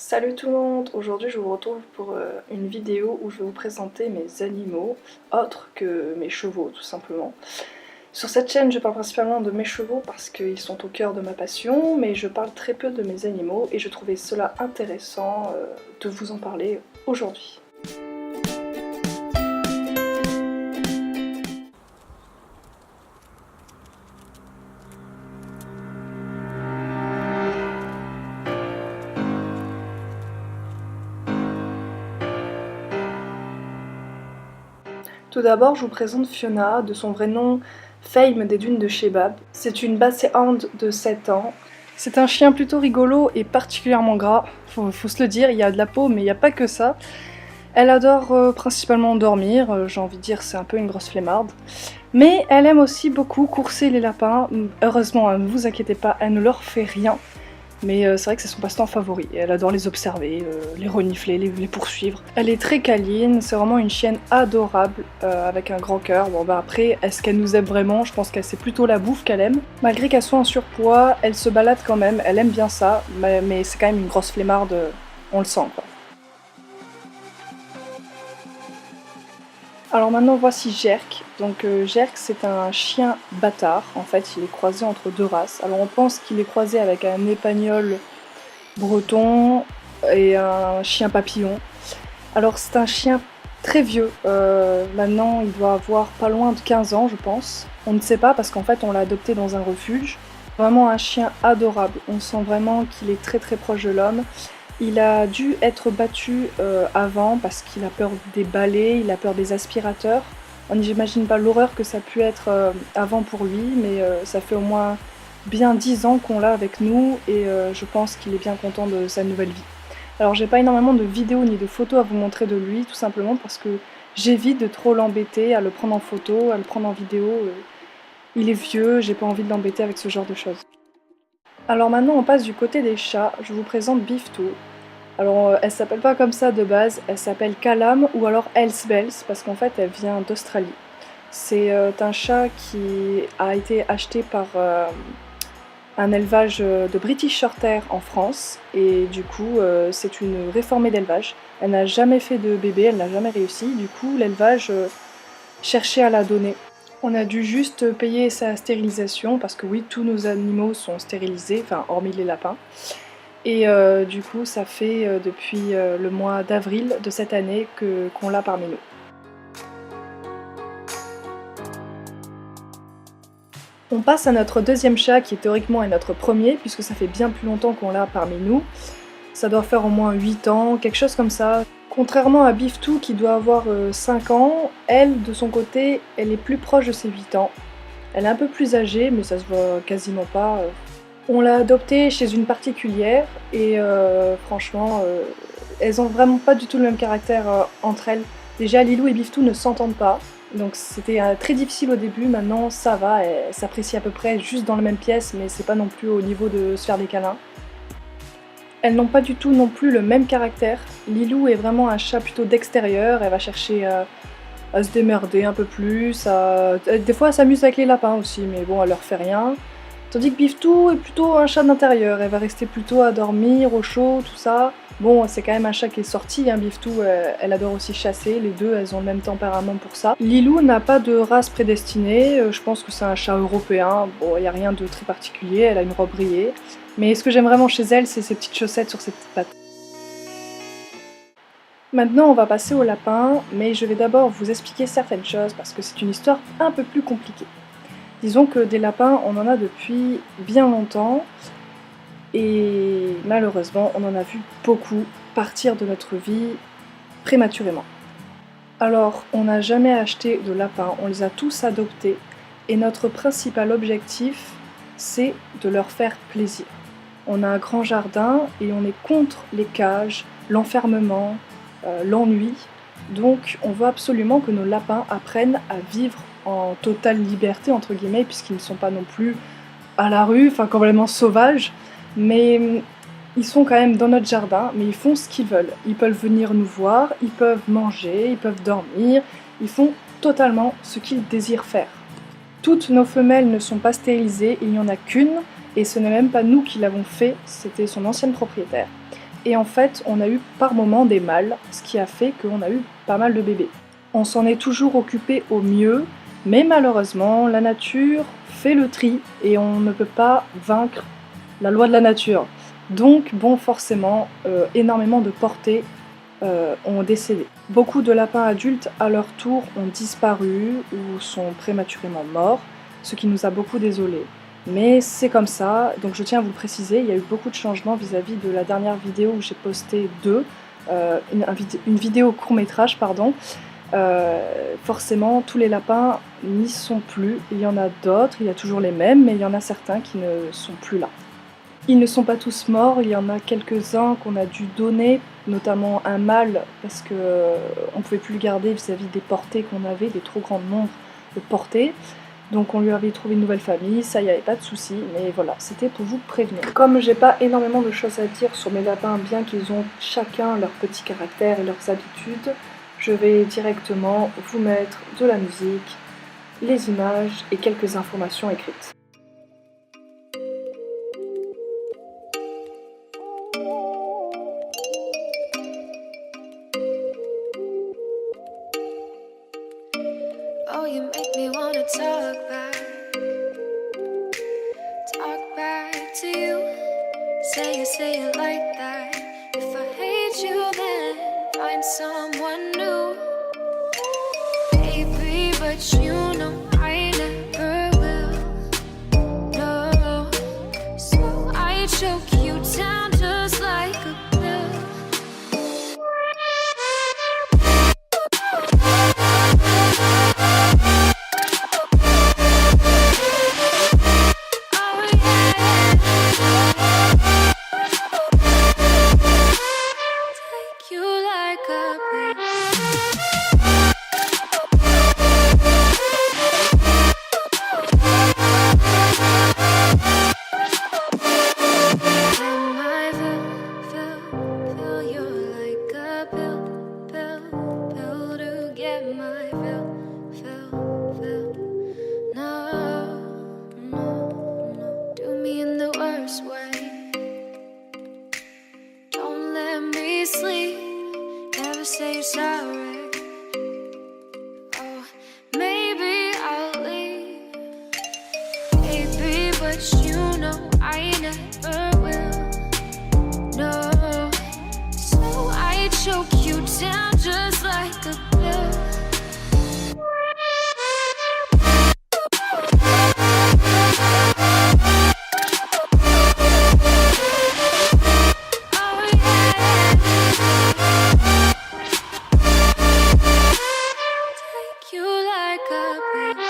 Salut tout le monde! Aujourd'hui je vous retrouve pour une vidéo où je vais vous présenter mes animaux, autres que mes chevaux tout simplement. Sur cette chaîne je parle principalement de mes chevaux parce qu'ils sont au cœur de ma passion, mais je parle très peu de mes animaux et je trouvais cela intéressant de vous en parler aujourd'hui. Tout d'abord, je vous présente Fiona, de son vrai nom Fame des dunes de Shebab. C'est une Basset-Hound de 7 ans. C'est un chien plutôt rigolo et particulièrement gras, faut se le dire, il y a de la peau mais il n'y a pas que ça. Elle adore principalement dormir, j'ai envie de dire c'est un peu une grosse flemmarde. Mais elle aime aussi beaucoup courser les lapins. Heureusement, ne vous inquiétez pas, elle ne leur fait rien. Mais c'est vrai que c'est son passe-temps favori. Elle adore les observer, les renifler, les poursuivre. Elle est très câline, c'est vraiment une chienne adorable, avec un grand cœur. Bon bah après, est-ce qu'elle nous aime vraiment? Je pense que c'est plutôt la bouffe qu'elle aime. Malgré qu'elle soit en surpoids, elle se balade quand même, elle aime bien ça, mais c'est quand même une grosse flemmarde, on le sent quoi. Alors maintenant voici Jerk. Donc Jerk c'est un chien bâtard, en fait il est croisé entre deux races. Alors on pense qu'il est croisé avec un épagnol breton et un chien papillon. Alors c'est un chien très vieux, maintenant il doit avoir pas loin de 15 ans je pense. On ne sait pas parce qu'en fait on l'a adopté dans un refuge. Vraiment un chien adorable, on sent vraiment qu'il est très proche de l'homme. Il a dû être battu avant parce qu'il a peur des balais, il a peur des aspirateurs. On n'imagine pas l'horreur que ça a pu être avant pour lui, mais ça fait au moins bien 10 ans qu'on l'a avec nous et je pense qu'il est bien content de sa nouvelle vie. Alors j'ai pas énormément de vidéos ni de photos à vous montrer de lui, tout simplement parce que j'évite de trop l'embêter, à le prendre en photo, à le prendre en vidéo. Il est vieux, j'ai pas envie de l'embêter avec ce genre de choses. Alors maintenant on passe du côté des chats, je vous présente Biftou. Alors elle s'appelle pas comme ça de base, elle s'appelle Calam ou alors Elsbels parce qu'en fait elle vient d'Australie. C'est un chat qui a été acheté par un élevage de British Shorthair en France et du coup c'est une réformée d'élevage. Elle n'a jamais fait de bébé, elle n'a jamais réussi, du coup l'élevage cherchait à la donner. On a dû juste payer sa stérilisation parce que oui, tous nos animaux sont stérilisés, enfin hormis les lapins. Et du coup, ça fait depuis le mois d'avril de cette année qu'on l'a parmi nous. On passe à notre deuxième chat qui théoriquement est notre premier puisque ça fait bien plus longtemps qu'on l'a parmi nous. Ça doit faire au moins 8 ans, quelque chose comme ça. Contrairement à Biftou qui doit avoir 5 ans, elle, de son côté, elle est plus proche de ses 8 ans. Elle est un peu plus âgée, mais ça se voit quasiment pas. On l'a adoptée chez une particulière et franchement, elles ont vraiment pas du tout le même caractère entre elles. Déjà, Lilou et Biftou ne s'entendent pas, donc c'était très difficile au début. Maintenant, ça va, elles s'apprécient à peu près juste dans la même pièce, mais c'est pas non plus au niveau de se faire des câlins. Elles n'ont pas du tout non plus le même caractère. Lilou est vraiment un chat plutôt d'extérieur, elle va chercher à se démerder un peu plus, des fois elle s'amuse avec les lapins aussi, mais bon, elle leur fait rien. Tandis que Biftou est plutôt un chat d'intérieur, elle va rester plutôt à dormir, au chaud, tout ça. Bon, c'est quand même un chat qui est sorti, hein. Biftou, elle adore aussi chasser, les deux, elles ont le même tempérament pour ça. Lilou n'a pas de race prédestinée, je pense que c'est un chat européen, bon, il n'y a rien de très particulier, elle a une robe rayée. Mais ce que j'aime vraiment chez elle, c'est ses petites chaussettes sur ses petites pattes. Maintenant, on va passer au lapin, mais je vais d'abord vous expliquer certaines choses parce que c'est une histoire un peu plus compliquée. Disons que des lapins, on en a depuis bien longtemps et malheureusement, on en a vu beaucoup partir de notre vie prématurément. Alors, on n'a jamais acheté de lapins, on les a tous adoptés et notre principal objectif, c'est de leur faire plaisir. On a un grand jardin et on est contre les cages, l'enfermement, l'ennui. Donc on veut absolument que nos lapins apprennent à vivre en totale liberté, entre guillemets, puisqu'ils ne sont pas non plus à la rue, enfin complètement sauvages, mais ils sont quand même dans notre jardin, mais ils font ce qu'ils veulent. Ils peuvent venir nous voir, ils peuvent manger, ils peuvent dormir, ils font totalement ce qu'ils désirent faire. Toutes nos femelles ne sont pas stérilisées, il n'y en a qu'une, et ce n'est même pas nous qui l'avons fait, c'était son ancienne propriétaire. Et en fait, on a eu par moments des mâles, ce qui a fait qu'on a eu pas mal de bébés. On s'en est toujours occupé au mieux, mais malheureusement, la nature fait le tri et on ne peut pas vaincre la loi de la nature. Donc, bon, forcément, énormément de portées ont décédé. Beaucoup de lapins adultes, à leur tour, ont disparu ou sont prématurément morts, ce qui nous a beaucoup désolés. Mais c'est comme ça, donc je tiens à vous le préciser, il y a eu beaucoup de changements vis-à-vis de la dernière vidéo où j'ai posté une vidéo court-métrage, pardon. Forcément, tous les lapins n'y sont plus. Il y en a d'autres, il y a toujours les mêmes, mais il y en a certains qui ne sont plus là. Ils ne sont pas tous morts, il y en a quelques-uns qu'on a dû donner, notamment un mâle, parce qu'on ne pouvait plus le garder vis-à-vis des portées qu'on avait, des trop grands nombres de portées. Donc on lui avait trouvé une nouvelle famille, ça, il n'y avait pas de souci, mais voilà, c'était pour vous prévenir. Comme j'ai pas énormément de choses à dire sur mes lapins, bien qu'ils ont chacun leur petit caractère et leurs habitudes, je vais directement vous mettre de la musique, les images et quelques informations écrites. Oh, you make me wanna talk back to you. Say it like that. If I hate you, then find someone new. Baby, but you know I never will. No, so I choke you down just like a pill. Say you're sorry. Oh, maybe I'll leave. Baby, but you know I never will. No, so I choke you down just like a pill. You like a bitch.